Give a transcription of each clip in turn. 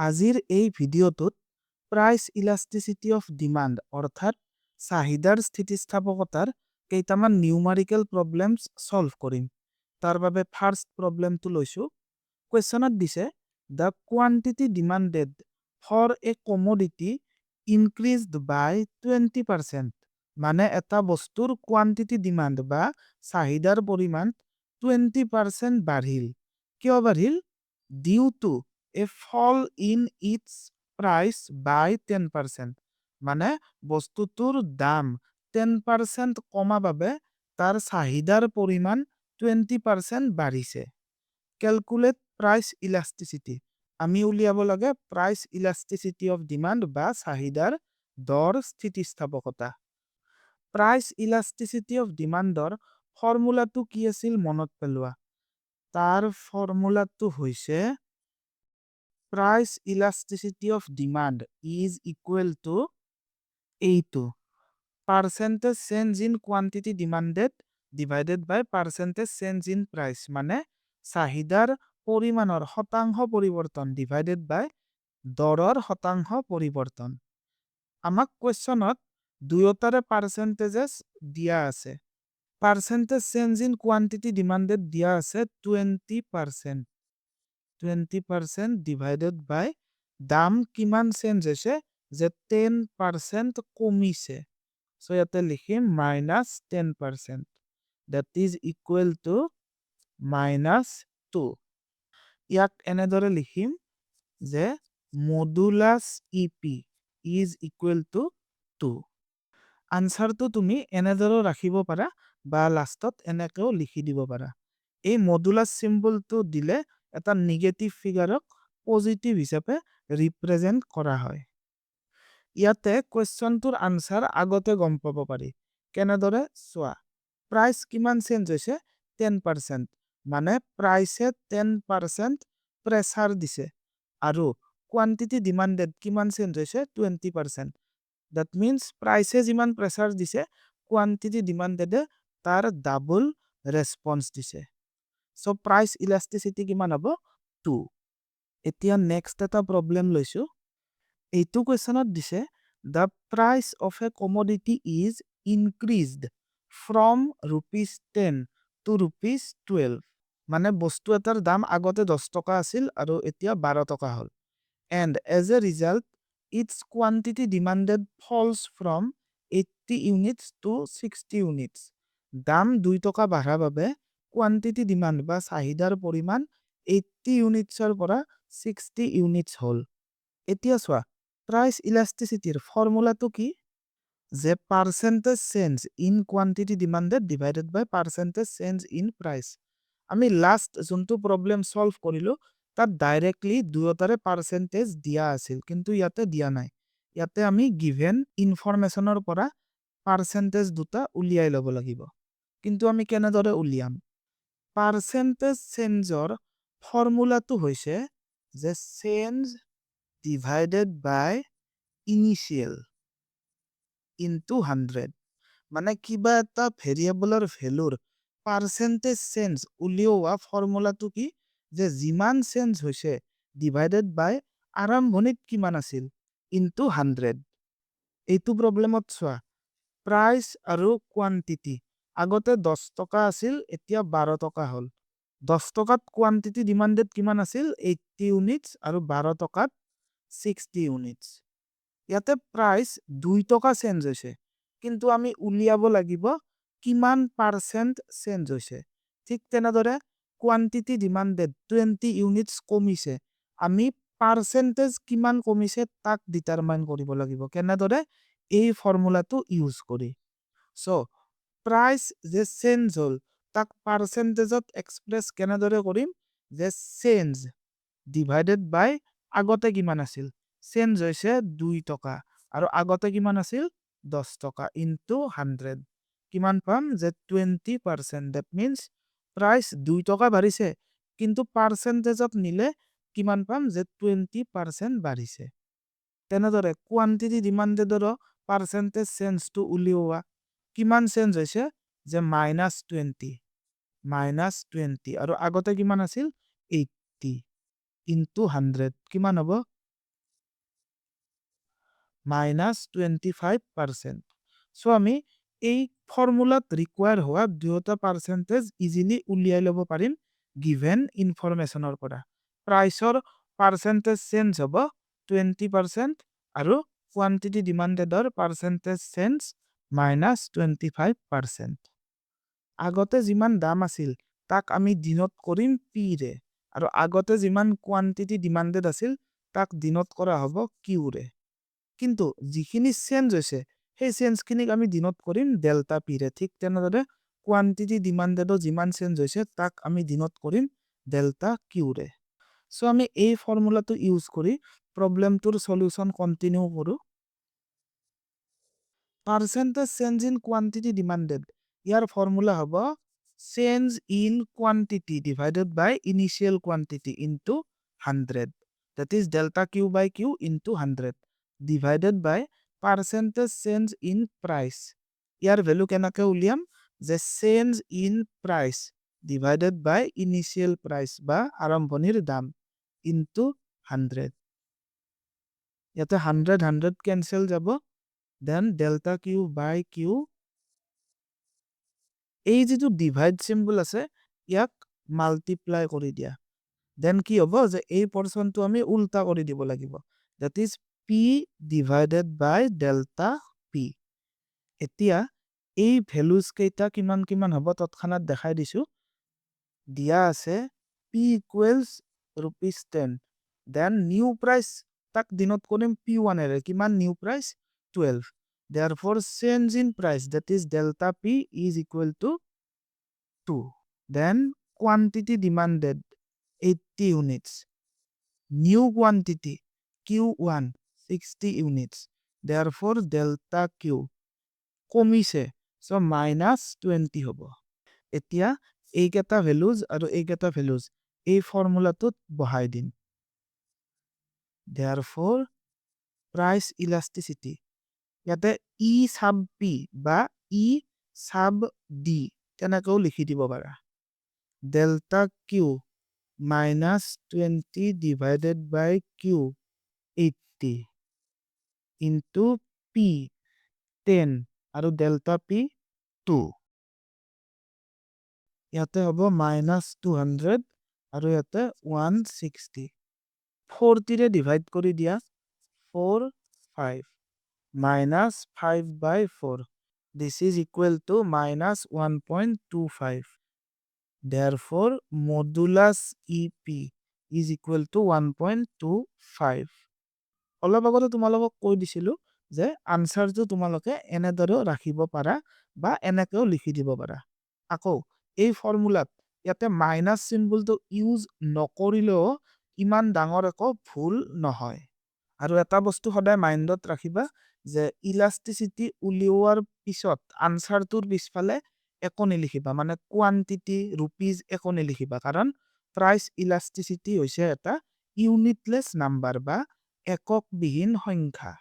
আজিৰ এই ভিডিঅ'টোত প্ৰাইচ ইলাষ্টিচিটি অফ ডিমাণ্ড অৰ্থাৎ চাহিদাৰ স্থিতিস্থাপকতাৰ কেইটামান নিউমাৰিকেল প্ৰব্লেমছ সলভ কৰিম। তাৰ বাবে ফাৰ্ষ্ট প্ৰব্লেমটো লৈছো। কুৱেশ্যনত দিছে the quantity demanded for a commodity increased by 20%। মানে এটা বস্তুৰ কোৱান্টিটি ডিমাণ্ড বা চাহিদাৰ পৰিমাণ 20% বাঢ়িল। কিয় বাঢ়িল? Due to a fall in its price by 10%. মানে বস্তুটোৰ দাম 10% কমা বাবে তাৰ চাহিদাৰ পৰিমাণ 20% বাঢ়িছে। Calculate price elasticity. আমি উলিয়াব লাগে প্ৰাইস ইলাস্টিসিটি অফ ডিমান্ড বা চাহিদাৰ দৰ স্থিতিস্থাপকতা। প্ৰাইস ইলাস্টিসিটি অফ ডিমাণ্ডৰ ফৰ্মুলাটো কি আছিল মনত পেলোৱা। তাৰ ফৰ্মুলাটো হৈছে Price elasticity of demand is equal to A2. Percentage change in quantity demanded divided by percentage change in price. মানে চাহিদাৰ পৰিমাণৰ শতাংশ পৰিৱৰ্তন divided by দৰৰ শতাংশ পৰিৱৰ্তন। আমাক কুৱেশ্যনত দুয়োটাৰে পাৰ্চেন্টেজেছ দিয়া আছে। Percentage change in quantity demanded দিয়া আছে 20%। 20% divided by দাম কিমান চেঞ্জ হৈছে যে 10% কমিছে। সো ইয়াতে লিখিম -10%। that is equal to -2। ইয়াক এনেদৰে লিখিম যে modulus EP is equal to 2। আনসাৰটো তুমি এনেদৰে ৰাখিব পাৰা বা লাষ্টত এনেকেও লিখি দিব পাৰা। এই মডুলাস সিম্বলটো দিলে এটা নেগেটিভ ফিগাৰক পজিটিভ হিচাপে ৰিপ্ৰেজেন্ট কৰা হয়। ইয়াতে কুৱেশ্যনটোৰ আনসাৰ আগতে গম পাব পাৰি। কেনেদৰে চোৱা, প্ৰাইচ কিমান চেঞ্জ হৈছে 10%। মানে প্ৰাইচে 10% প্ৰেছাৰ দিছে আৰু কোৱান্টিটি ডিমাণ্ডেড কিমান চেঞ্জ হৈছে 20%। that means প্ৰাইচে যিমান প্ৰেছাৰ দিছে কোৱান্টিটি ডিমাণ্ডেডে তাৰ ডাবল ৰেসপন্স দিছে। সো প্ৰাইস ইলাস্টিসিটি কিমান হ'ব 2। এতিয়া নেক্সট এটা প্ৰবলেম লৈছো। এইটো কুৱেশ্যনত দিছে the price of a commodity is increased from ₹10 to ₹12। মানে বস্তু এটাৰ দাম আগতে 10 টকা আছিল আৰু এতিয়া 12 টকা হ'ল। and as a result its quantity demanded falls from 80 units to 60 units। দাম 2 টকা বাঢ়া বাবে কোৱান্টিটি ডিমাণ্ড বা চাহিদাৰ পৰিমাণ 80 ইউনিটছৰ পৰা 60 ইউনিটছ হ'ল। এতিয়া চোৱা, প্ৰাইচ ইলাস্টিচিটিৰ ফৰ্মুলাটো কি? যে percentage change in quantity demanded divided by percentage change in price. আমি লাষ্ট যোনটো প্ৰবলেম সলভ কৰিলো তাত ডাইৰেক্টলি দুয়োটাৰে পাৰ্চেন্টেজ দিয়া আছিল, কিন্তু ইয়াতে দিয়া নাই। ইয়াতে আমি গিভেন ইনফৰমেশনৰ পৰা পাৰ্চেন্টেজ দুটা উলিয়াই ল'ব লাগিব। কিন্তু আমি কেনেদৰে উলিয়াম? পাৰ্চেন্টেজ চেঞ্জৰ ফৰ্মুলাটো হৈছে যে চেঞ্জ ডিভাইডেড বাই ইনিশিয়েল ইনটু 100। মানে কিবা এটা ভেৰিয়েবলৰ ভেলুৰ পাৰ্চেন্টেজ চেঞ্জ উলিওৱা ফৰ্মুলাটো কি? যে যিমান চেঞ্জ হৈছে ডিভাইডেড বাই আৰম্ভণিত কিমান আছিল ইনটু 100। এইটো প্ৰবলেমত চোৱা, প্ৰাইচ আৰু কোৱান্টিটি আগতে 10 টকা আছিল, এতিয়া 12 টকা হ'ল। 10 টকাত কোৱান্টিটি ডিমাণ্ডেড কিমান আছিল 80 ইউনিটছ আৰু 12 টকাত 60 ইউনিটছ। ইয়াতে প্ৰাইচ 2 টকা চেঞ্জ হৈছে, কিন্তু আমি উলিয়াব লাগিব কিমান পাৰ্চেন্ট চেঞ্জ হৈছে। ঠিক তেনেদৰে কোৱান্টিটি ডিমাণ্ডেড 20 ইউনিটছ কমিছে, আমি পাৰ্চেন্টেজ কিমান কমিছে তাক ডিটাৰমাইন কৰিব লাগিব। কেনেদৰে? এই ফৰ্মুলাটো ইউজ কৰি। সো প্ৰাইচ যে চেঞ্জ হ'ল তাক পাৰ্চেন্টেজত এক্সপ্ৰেছ কেনেদৰে কৰিম? যে চেঞ্জ ডিভাইডেড বাই আগতে কিমান আছিল? চেঞ্জ হৈছে 2 টকা আৰু আগতে কিমান আছিল 10 টকা ইনটু 100। কিমান পাম? যে 20%। that means প্ৰাইচ 2 টকা বাঢ়িছে, কিন্তু পাৰ্চেন্টেজত নিলে কিমান পাম? যে 20% বাঢ়িছে। তেনেদৰে কোৱান্টিটি ডিমাণ্ডেডৰো পাৰ্চেন্টেজ চেঞ্জটো উলিওৱা। কিমান চেঞ্জ হৈছে? যে -20 -20 আৰু আগতে কিমান আছিল 80 ইনটু 100। কিমান হ'ব? minus 25%. So আমি এই ফর্মুলাত রিকোয়ার হওয়া দুয়োটা পার্সেন্টেজ ইজিলি উলিয়াই লব পাৰিম গিভেন ইনফৰমেশনৰ পৰা প্ৰাইচৰ পাৰ্সেন্টেজ চেঞ্জ হ'ব 20% আৰু কোয়ান্টিটি ডিমান্ডেডৰ পার্সেন্টেজ চেঞ্জ minus 25%. আগতে যিমান দাম আছিল তাক আমি দিনত কৰিম পি ৰে আৰু আগতে যিমান কোয়ান্টিটি ডিমান্ডেড আছিল তাক দিনত কৰা হ'ব কিউ ৰে কিন্তু যিখিনি চেঞ্জ হৈছে সেই চেঞ্জখিনিক আমি দিনত কৰিম ডেল্টা পি ৰে ঠিক তেনেদৰে কোয়ান্টিটি ডিমান্ডেডৰ যিমান চেঞ্জ হৈছে তাক আমি দিনত কৰিম ডেল্টা কিউ ৰে সো আমি এই ফৰ্মুলাটো ইউজ কৰি প্ৰবলেমটোৰ সলিউশন কন্টিনিউ কৰো percentage change in quantity demanded. Your formula hobo change in quantity divided by initial quantity into 100. That is delta Q by Q into 100 divided by percentage change in price. Your value kenake uliam the change in price divided by initial price ba arambonir dam into 100. Yate 100 cancel jabo. Then delta Q by Q এই যেটো divide symbol আছে ইয়াক multiply কৰি দিয়া then কি হ'ব যে এই পৰচনটো আমি উল্টা কৰি দিব লাগিব that is p divided by delta p এতিয়া এই ভ্যালুজ কেইটা কিমান কিমান হ'ব তৎক্ষণাত দেখাই দিছো দিয়া আছে p equals rupees 10 then new price tak dinot konim p1 ere kiman new price 12 therefore change in price that is delta p is equal to 2 then quantity demanded 80 units new quantity q1 60 units therefore delta q কমিছে so minus 20 হ'ব এতিয়া এইকেটা values আৰু এইকেটা values এই ফৰ্মুলাটোত বহাই দিম therefore price elasticity ইয়াতে e sub p বা e sub d তেনেকৈ লিখি দিব পাৰা delta q minus 20 divided by q 80 into p 10 আৰু delta p 2 ইয়াতে হ'ব minus 200 আৰু ইয়াতে 160 40 ৰে ডিভাইড কৰি দিয়া 4 5 minus 5 by 4 this is equal to minus 1.25 therefore modulus ep is equal to 1.25 অলপ আগতে তোমালোকক কৈ দিছিলো যে আনসাৰটো তোমালোকে এনেদৰে ৰাখিব পাৰা বা এনেকেও লিখি দিব পাৰা আকৌ এই ফৰ্মুলাত ইয়াতে মাইনাস সিম্বলটো ইউজ নকৰিলেও ইমান ডাঙৰ একো ভুল নহয় আৰু এটা বস্তু সদায় মাইন্ডত ৰাখিবা যে ইলাস্টিসিটি উলিওৱাৰ পিছত আনসাৰটোৰ পিছফালে একো নিলিখিবা মানে কোয়ান্টিটি रुपीस একো নিলিখিবা কাৰণ প্ৰাইস ইলাস্টিসিটি হৈছে এটা ইউনিটলেস নাম্বাৰ বা একক বিহীন সংখ্যা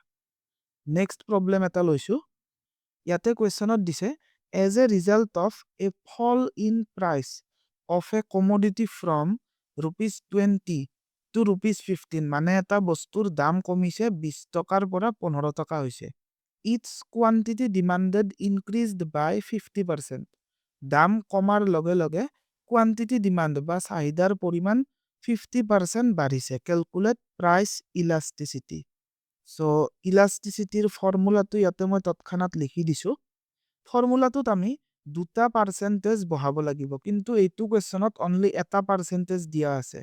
নেক্সট প্ৰবলেম এটা লৈছো ইয়াতে কোৱেশ্চনত দিছে as a result of a fall in price of a commodity from rupees 20 to rupees 15 মানে এটা বস্তুৰ দাম কমিছে 20 টকাৰ পৰা 15 টকা হৈছে its quantity demanded increased by 50% দাম কমাৰ লগে লগে quantity demand বা চাহিদাৰ পৰিমাণ 50% বাঢ়িছে calculate price elasticity so elasticity ফৰ্মুলাটো ইয়াতে মই তৎক্ষণাত লিখি দিছো ফৰ্মুলাটোত আমি দুটা পাৰ্সেন্টেজ বহাব লাগিব কিন্তু এইটো কোৱেশ্চনত অনলি এটা পাৰ্সেন্টেজ দিয়া আছে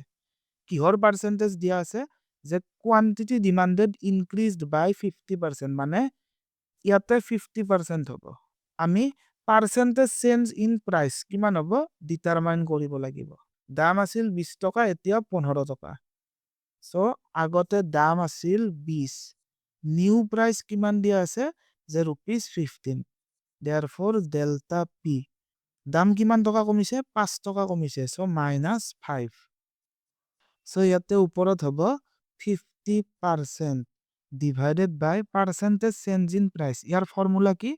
কিহৰ পার্সেন্টেজ দিয়া আছে যে কোয়ান্টিটি ডিমান্ডেড ইনক্রিজড বাই 50% মানে ইয়াতে 50% হ'ব আমি পার্সেন্টেজ চেঞ্জ ইন প্রাইস কিমান হ'ব ডিটারমাইন কৰিব লাগিব দাম আছিল 20 টকা এতিয়া 15 টকা সো আগতে দাম আছিল 20 নিউ প্রাইস কিমান দিয়া আছে যে rupees 15 therefore delta p দাম কিমান টকা কমিছে 5 টকা কমিছে সো minus 5 সো ইয়াতে ওপৰত হ'ব 50% divided by percentage change in price year formula কি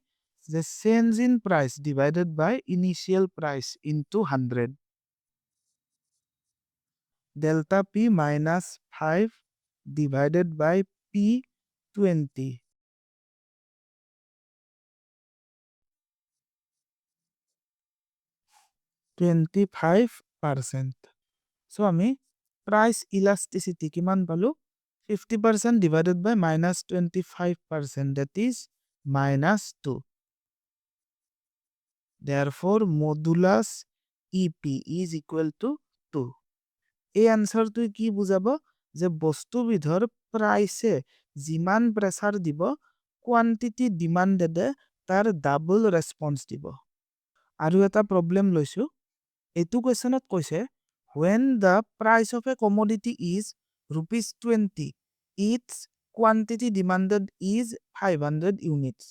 যে change in price divided by initial price into 100 delta p minus 5 divided by p 20 25%. So আমি price elasticity কিমান পালো 50% divided by minus 25%, that is minus 2. Therefore modulus EP is equal to 2. এই আনসারটো কি বুঝাব যে বস্তুবিধৰ প্ৰাইসে যিমান প্ৰেসাৰ দিব কোয়ান্টিটি ডিমান্ডেডে তাৰ ডাবল ৰেসপন্স দিব। আৰু এটা প্ৰবলেম লৈছো, এটো কোৱেশ্চনত কৈছে when the price of a commodity is rupees 20, its quantity demanded is 500 units.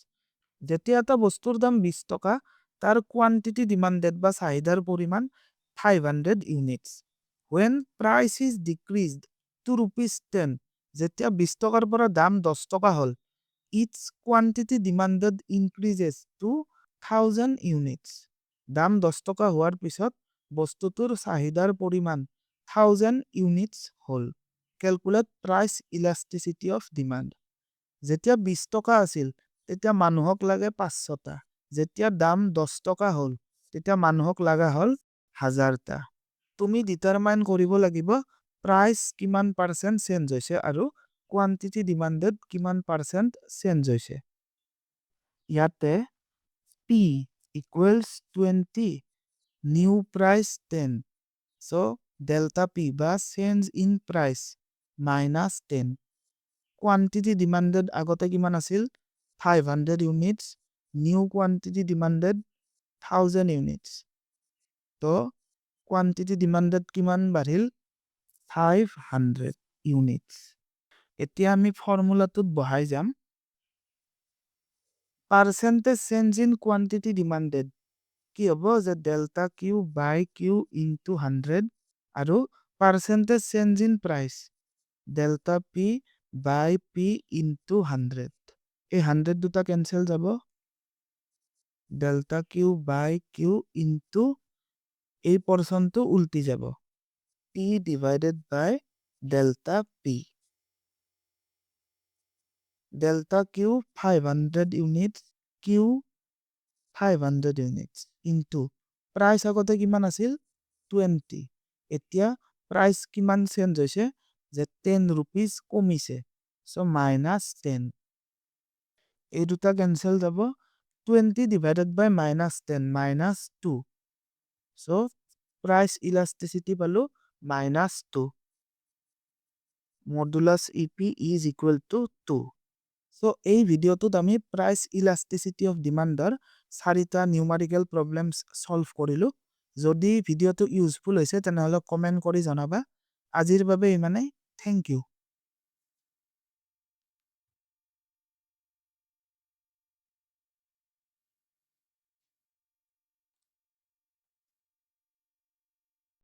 যেতিয়া এটা বস্তুৰ দাম 20 টকা তাৰ কোয়ান্টিটি ডিমান্ডেড বা চাহিদাৰ পৰিমাণ 500 units. When price is decreased to rupees 10, যেতিয়া 20 টকাৰ পৰা দাম 10 টকা হল, its quantity demanded increases to 1000 units. দাম 10 টকা হোৱাৰ পিছত বস্তুটোৰ চাহিদাৰ পৰিমাণ 1000 units hall. Calculate price elasticity of demand. যেতিয়া 20 টকা আছিল তেতিয়া মানুহক লাগে 500 টা, যেতিয়া দাম 10 টকা হল তেতিয়া মানুহক লাগা হল 1000 টা। তুমি ডিটারমাইন কৰিব লাগিব প্ৰাইস কিমান পাৰ্সেন্ট চেঞ্জ হৈছে আৰু কোয়ান্টিটি ডিমান্ডেড কিমান পার্সেন্ট চেঞ্জ হৈছে। ইয়াতে P equals 20, new price 10. So delta P বা change in price minus 10. Quantity demanded আগতে কিমান আছিল 500 units, new quantity demanded 1000 units. তো quantity demanded কিমান বাঢ়িল 500 units. এতিয়া আমি ফর্মুলাটোত বহাই যাম percentage change in quantity demanded কি হ'ব যে delta Q by Q into 100 আৰু percentage change in price delta P by P into 100. এই 100 দুটা cancel যাব, delta Q by Q into এই portionটো উল্টি যাব, P divided by delta P. Delta Q 500 units, Q 500 units into price আগতে কিমান আছিল 20, এতিয়া price কিমান চেঞ্জ হৈছে যে 10 rupees কমিছে, so minus 10. এই দুটা cancel যাব, 20 divided by minus 10 minus 2, so price elasticity পালো minus 2. Modulus EP is equal to 2. So এই ভিডিওটোত আমি price elasticity of demand ৰ 4টা numerical problems solve কৰিলো। যদি ভিডিওটো ইউজফুল হৈছে তেনেহলে কমেন্ট কৰি জনাবা। আজিৰ বাবে ইমানেই, thank you.